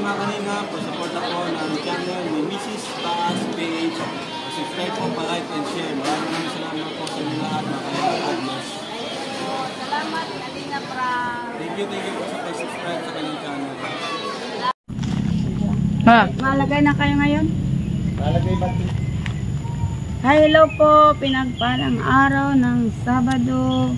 mga kanina, support po ng channel ni Mrs. Taas Page. Subscribe po, pa-like and share. Maraming salamat po sa inyo lahat, mga kanina. God bless. Salamat, Kalina Prang. Thank you po sa pag-subscribe sa kanyang channel. Malagay na kayo ngayon? Malagay ba? Hello po, pinagpalang araw ng Sabado,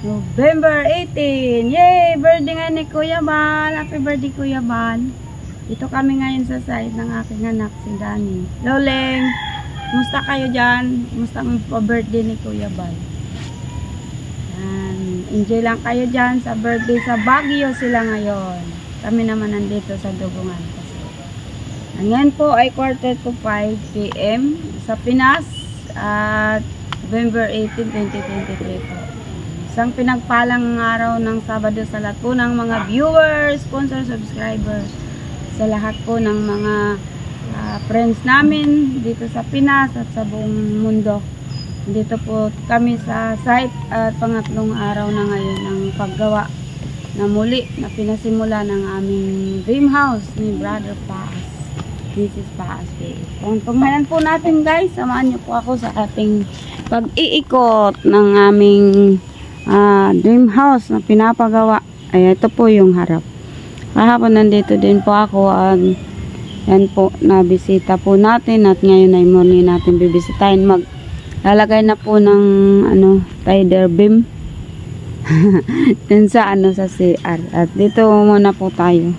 November 18. Yay! Birthday nga ni Kuya Bal. Happy birthday, Kuya Bal. Dito kami ngayon sa side ng aking anak, si Danny. Loleng, musta kayo dyan? Musta ang pa-birthday ni Kuya Bal? Enjoy lang kayo dyan sa birthday sa Baguio sila ngayon. Kami naman nandito sa Dugungan kasi. Ngayon po ay 4:45 PM sa Pinas at November 18, 2023 po. Isang pinagpalang araw ng Sabado sa lahat po ng mga viewers, sponsor, subscribers, sa lahat po ng mga friends namin dito sa Pinas at sa buong mundo. Dito po kami sa site at pangatlong araw na ngayon ng paggawa na muli na pinasimula ng aming dream house ni Brother Paas, Mrs. Paas. Pagmalan po natin guys, samahan niyo po ako sa ating pag-iikot ng aming dream house na pinapagawa. Ay, ito po yung harap. Kahapon nandito din po ako at yan po, nabisita po natin at ngayon ay muli natin bibisitahin. Lalagay na po ng spider beam dun sa sa CR. At dito muna po tayo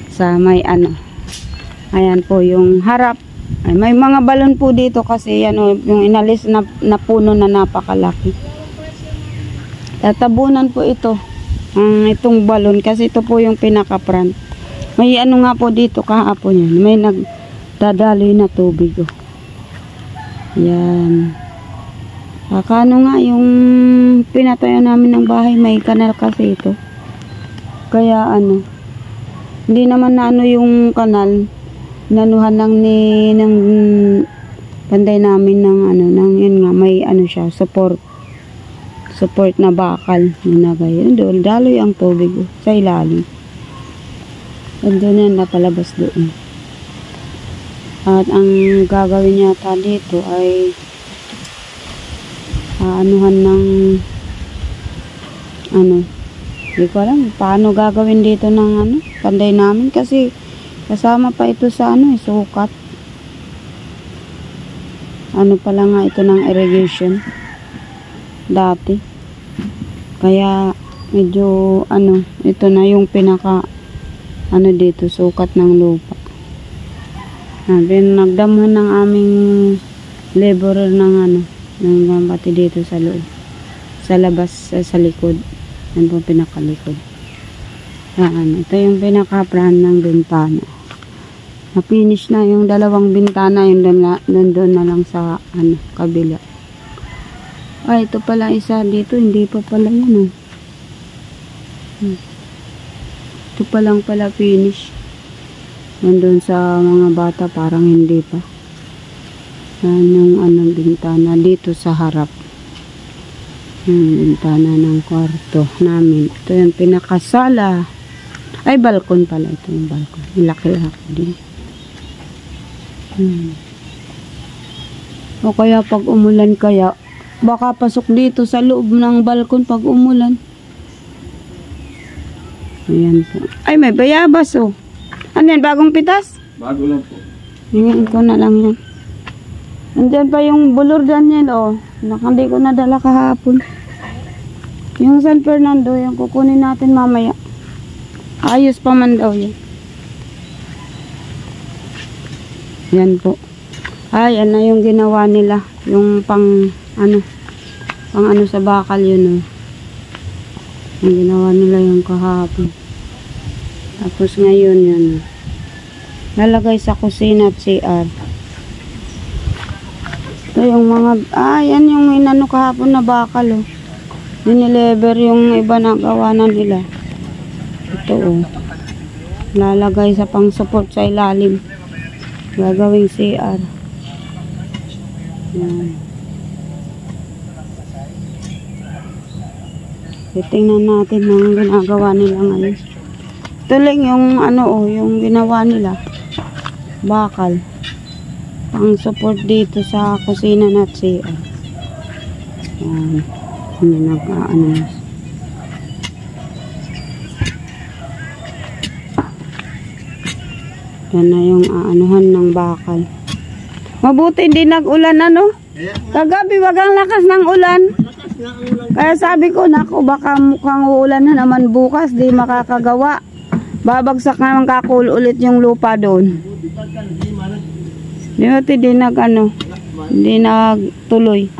sa may ayan po yung harap. Ay, may mga balon po dito kasi yung inalis na puno na napakalaki. Tatabunan po ito itong balon kasi ito po yung pinaka front. May nga po dito kahapon yan. May nagdadaloy na tubig. Yan. Kano nga yung pinatayo namin ng bahay, may kanal kasi ito. Kaya hindi naman na yung kanal, nanuhan lang ng panday namin ng yun nga, may siya, support na bakal. Nilagay. Doon, daloy ang tubig sa ilalim. Doon yan, napalabas doon. At ang gagawin yata dito ay anuhan ng hindi ko alam paano gagawin dito ng panday namin kasi kasama pa ito sa sukat. Pala nga ito ng irrigation dati. Kaya medyo ito na yung pinaka dito sukat ng lupa. Nagdamuhan ng aming laborer ng pati dito sa loob, sa labas, sa likod. Yan po pinakalikod. Ito yung pinaka-front ng bintana. Na-finish na yung dalawang bintana, yung nandun na lang sa kabila. Ay, ito pala isa dito, hindi pa pala yan. Ito pa lang pala finish. Nandun sa mga bata, parang hindi pa. Yan yung bintana dito sa harap. Bintana ng kwarto namin. Ito yung pinakasala. Ay, balkon pala. Ito yung balkon. Laki-laki din. O kaya pag umulan baka pasok dito sa loob ng balkon pag umulan. Ayan po. Ay, may bayabas Ano yan? Bagong pitas? Bago lang po. Hingin ko na lang yan. Andyan pa yung bulor Daniel, hindi ko nadala kahapon. Yung San Fernando, yung kukunin natin mamaya. Ayos pa man daw yan. Yan po. Ay, yung ginawa nila. Yung pang sa bakal yun, Yung ginawa nila yung kahapon. Tapos ngayon, yan. Nalagay sa kusina at CR. Ito yung mga, yan yung kahapon na bakal, Dinilever yung iba na gawa na nila. Ito, lalagay sa pang support sa ilalim. Gagawing CR. Yan. Titingnan natin ang ginagawa nila ngayon. Ito lang yung ano yung ginawa nila. Bakal. Pang support dito sa kusina na CR. Yan. Hindi nag-ano. Yan na yung aanuhan ng bakal. Mabuti hindi nag-ulan ano. Kagabi wagang lakas ng ulan. Kaya sabi ko, naku, baka mukhang uulan na naman bukas, di makakagawa. Babagsak naman kakul ulit yung lupa doon. Di nag-ano, hindi nagtuloy.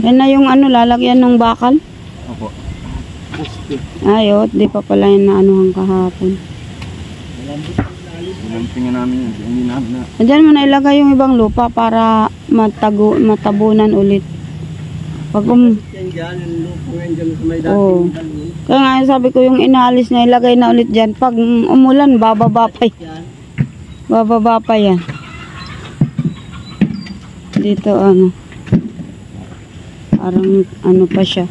Yan na yung ano, lalagyan ng bakal. Opo. Ayot, di pa pala yung naanuhan kahapon. Tingnan namin yun. Hindi namin na. Diyan mo na ilagay yung ibang lupa para matabunan ulit. Pag Yan dyan, yung lupo yan dyan sa may Oo. dating. Kaya nga sabi ko yung inaalis na ilagay na ulit dyan. Pag umulan, bababa pa yan. Bababa pa yan. Dito ano. Parang ano pa siya.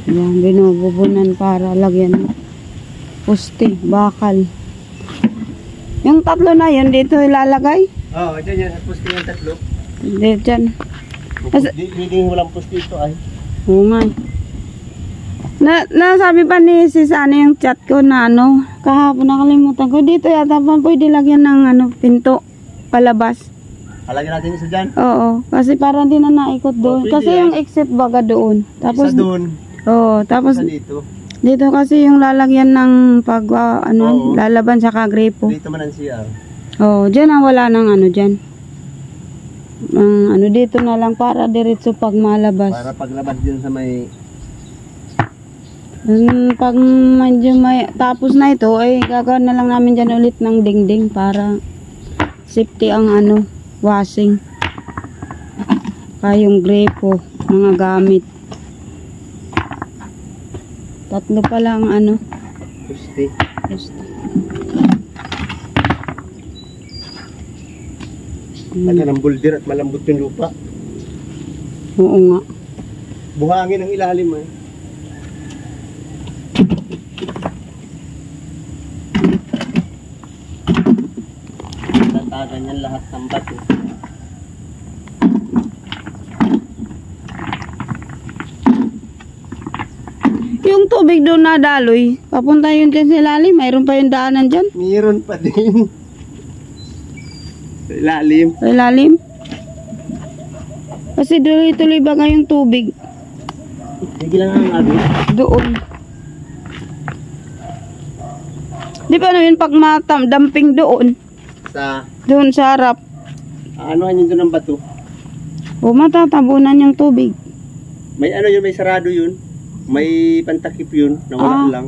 Yan, binububunan para lagyan puste, bakal. Yung tatlo na yun, dito ilalagay. Oo, dyan yan. Pusti yung tatlo. Dito dyan. Hindi walang pusti ito ay. Oo nga. Nasabi pa ni sis ano yung chat ko na ano, kahapon nakalimutan ko. Dito yata pa pwede lagyan ng ano, pinto palabas. Halagyan natin isa dyan. Oo, kasi parang di na naikot doon. Pwede Kasi yan. yung exit baga doon. Tapos Isa doon. Oo, tapos Isa dito. dito kasi yung lalagyan ng pag ano, Oo. lalaban sa kagrepo. Dito man ang CR. Oo, diyan ang wala ng ano diyan. Ano dito na lang para diretso pag malabas. Para paglabas din sa may... Pag medyo may tapos na ito ay gagawin na lang namin diyan ulit ng dingding para safety ang ano, washing. Kayong grepo, mga gamit. Tatlo pa lang ano. Pusti. Lagyan ng boulder at malambot yung lupa. Oo nga. Buhangin ang ilalim eh. Tatagan yan lahat ng bato. Yung tubig doon na daloy, papunta yun dyan sa ilalim, mayroon pa yung daanan dyan. Mayroon pa din. Sa ilalim. Sa ilalim. Kasi tuloy-tuloy ba ngayong tubig? Sige lang ang abi. Doon. Di ba namin pag dumping doon? Sa Doon sa harap. ano yun doon ng bato. O matatabunan yung tubig. May ano yun, may sarado yun. May pantakip yun, nawala lang.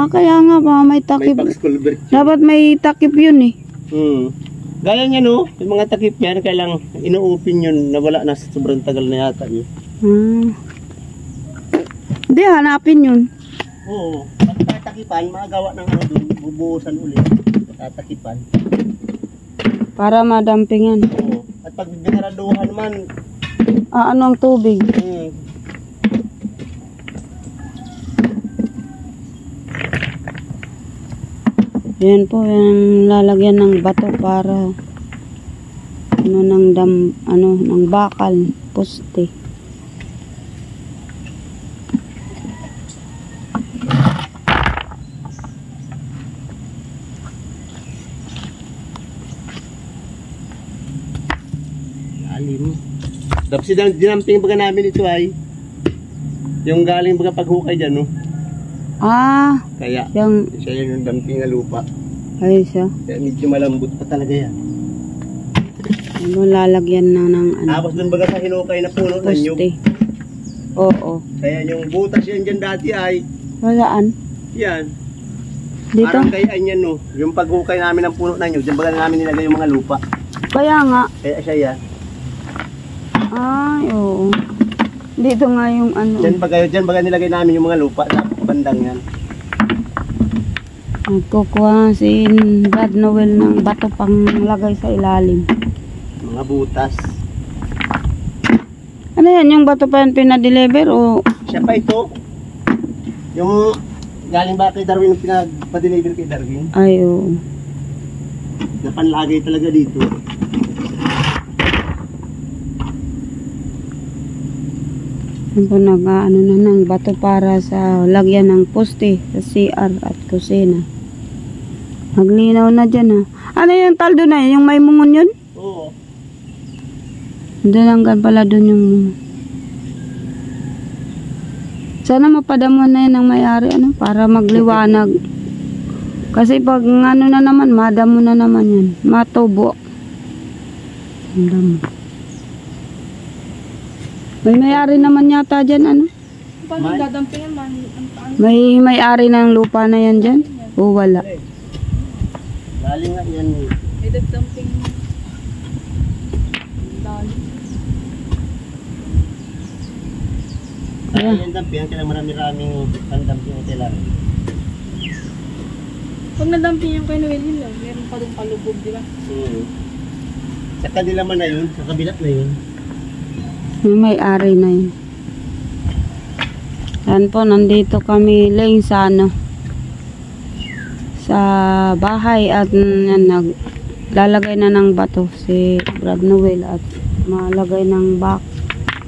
Kaya nga ba may May takip. box culvert yun. Dapat may takip yun eh. Gaya niya no, yung mga takip yan, kailang inuupin yun, nawala na sa sobrang tagal na yata yun. Hindi, hanapin yun. Oo, pagtatakipan, magawa ng ano doon, bubuhusan ulit. Pagtatakipan. Para madampingan. Oo, at pag binaraduhan man, Ano ang tubig? Yan po, yung lalagyan ng bato para ano ng bakal, poste. alim. Tapos dinamping baga namin ito ay yung galing baga paghukay dyan no. Kaya Yung siya yun yung damping na lupa. ay siya. Kaya medyo malambot pa talaga yan. Ano lalagyan na ng ano, Tapos dun baga sa hinukay na puno ng nyug. poste. Oo. Kaya yung butas yan dyan dati ay Walaan. yan. Dito? Parang kaya yan no. Yung paghukay namin ng puno ng nyug, dyan baga namin nilagay yung mga lupa. Kaya nga. Kaya siya yan. Ay, oo. Dito nga yung ano. Dyan baga nilagay namin yung mga lupa sa bandang yan. Nagkukuha si Brad Noel ng bato pang lagay sa ilalim. Mga butas. Ano yan? Yung bato pa yan pinadeliver o? Siya pa ito. Yung galing ba kay Darwin yung pinagpa-deliver kay Darwin? Ay, oo. Napanlagay talaga dito. Yan po nag-ano na ng bato para sa lagyan ng poste sa CR at kusina. Maglinaw na dyan ha. Ano yung taldo na yun? Yung may mungon yun? Oo. Doon hanggang pala doon yung sana mapadamo na yun ang may-ari ano, para magliwanag. Kasi pag ano na naman, madamo na naman yan. Matubo. Ang damo. May may-ari naman yata dyan ano? Paano dadampingan man? May may-ari ng lupa na yan dyan? O wala? Galing nga yan. May dadamping. Dali. Kaya yung dampihan, kailangan marami-raming pang-damping ang kailangan. Pag nadamping yung kay Noel yun lang, meron pa doon palubog, di ba? Sa kanila man na yun, sa kabilat na yun. May may-ari na yun. Yan po, nandito kami lang sa ano, sa bahay at yan, naglalagay na ng bato si Brad Noel at malagay ng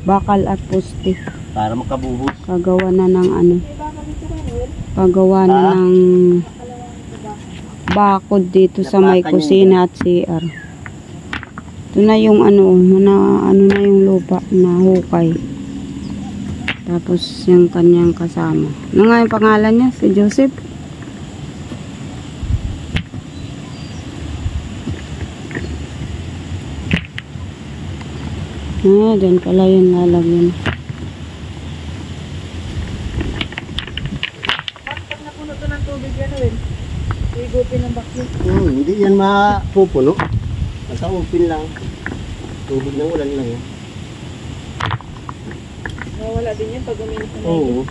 bakal at poste. Para makabuhos. Pagawa na ng ano, pagawa na ng bakod dito sa may kusina at CR. Ito na yung ano na yung lupa na hukay. Tapos yung kanyang kasama. Ano nga yung pangalan niya? Si Joseph? Dyan pala yung lalagyan. Pag napuno to ng tubig yan, Noel, igupin ng vacuum. Hindi yan mapupuno. Basta upin lang. Tubig ng ulan lang yan. Nawala din yan pag uminit na Oo.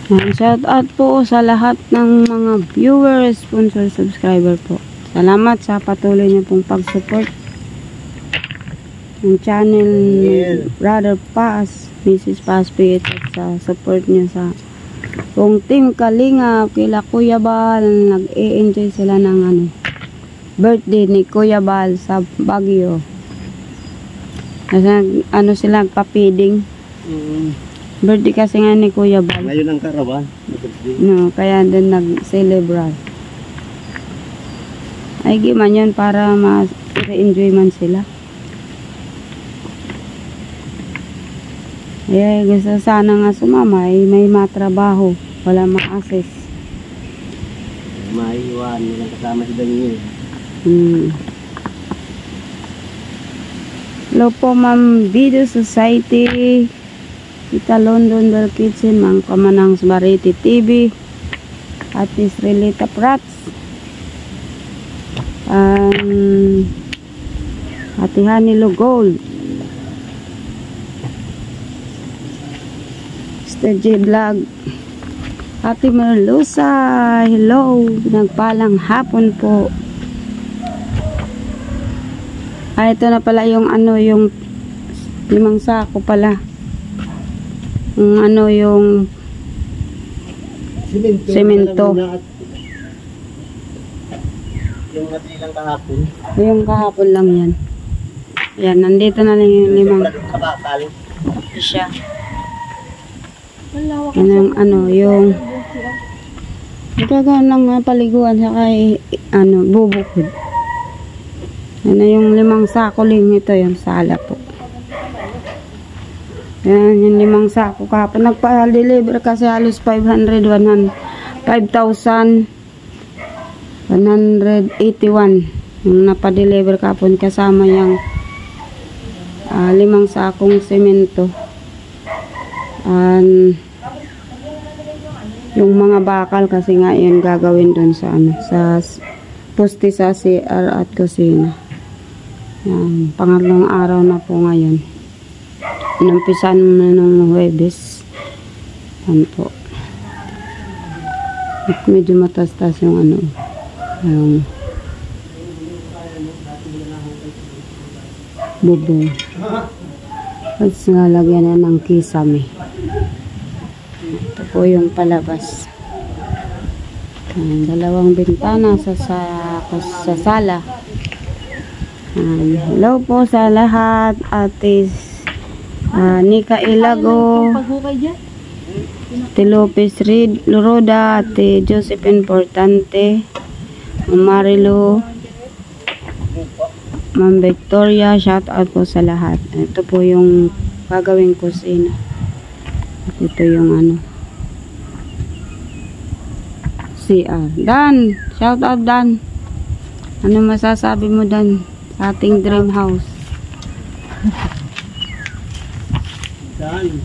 Shout out po sa lahat ng mga viewers, sponsor, subscriber po. Salamat sa patuloy niyo pong pag-support ng channel Brother Paz, Mrs. Paz Piet, at sa support niyo sa kung Team Kalinga, kila Kuya Bal, nag-e-enjoy sila ng ano, birthday ni Kuya Bal sa Baguio. Kasi ano sila, papiding. Birthday kasi nga ni Kuya Bal. Ngayon ang karawan. No, kaya din nag-celebrate. Ay, giman yun para ma-enjoy man sila. Ay, gusto sana nga sumama, ay may matrabaho. Wala ma-assess. Maiwan, nilang kasama si Daniel. Hello po, Ma'am Video Society. Kita London Del Kitchen, Mang Kamanang Sbariti TV, at Israelita Prats, Ate Hanilo Gold, Mr. J Vlog, Ate Merlusa, hello, nagpalang hapon po. Ito na pala yung ano, yung 5 sako pala. Ano yung semento. Yung natilang kahapon. Yung kahapon lang yan. Yan, nandito na lang yung 5 kabakal. siya. Malawak Yan yung ano, yung gagawin lang paliguan sa kay ano, bubukod. Yan na yung 5 sako lang ito, yung sala po. Yan, yung 5 sako kahapon. Nagpa-deliver kasi halos 5,181 yung napadeliver kahapon kasama yung 5 sakong semento. Yung mga bakal kasi nga yun gagawin dun sa ano, sa poste sa CR at kusina. Yan, pangatlong araw na po ngayon. Inumpisan na nung Huwebes. Yan po. At medyo matas-tas yung ano, yung bubong. At nalagyan na ng kisame. Ito po yung palabas. Dalawang bintana sa sala. Hello po sa lahat. Ate Nika Ilago, Ate Lopez Roda, Ate Josephine Portante, Marilo, Ma'am Victoria, shout out po sa lahat. Ito po yung gagawing kusina. At ito yung ano, CR. Dan, shout out Dan. Ano masasabi mo Dan sa ating dream house? Dan.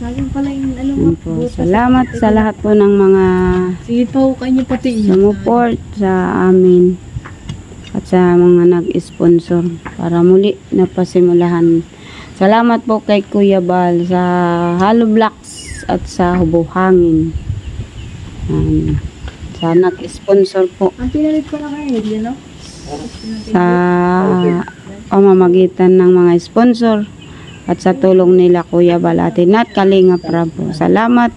Sayang pala yung ano Yan po. Salamat sa lahat po ng mga Sige po, kanya pati sumuport sa amin at sa mga nag-sponsor para muli na pasimulahan. Salamat po kay Kuya Bal sa Hollow Blocks at sa Hubuhangin. Sa nag-sponsor po Ang pinalit ko na kayo, yun no? sa pamamagitan ng mga sponsor at sa tulong nila Kuya Bal at Kalinga Prab po. Salamat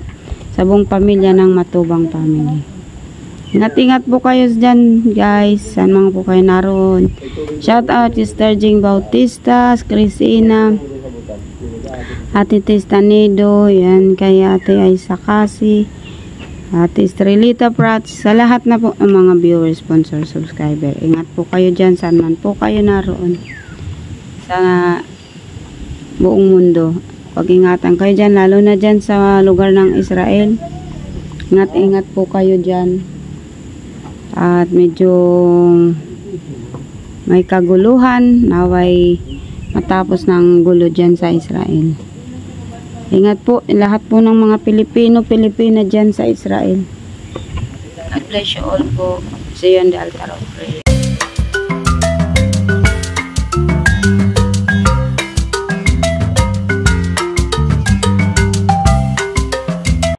sa buong pamilya ng Matubang Family. Ingat-ingat po kayo dyan guys. Saan mga po kayo naroon. Shout out Sister Jing Bautista, Crisina, Ate Testanido, yan kay Ate Aisa Kasi, Ate Estrelita Prats, sa lahat na po ng mga viewers, sponsor, subscriber. Ingat po kayo dyan, saan man po kayo naroon sa buong mundo. Pag-ingatan kayo dyan, lalo na dyan sa lugar ng Israel. Ingat-ingat po kayo dyan. At medyo may kaguluhan, naway matapos ng gulo dyan sa Israel. Ingat po lahat po ng mga Pilipina dyan sa Israel. God bless you all po. See you on the altar of prayer.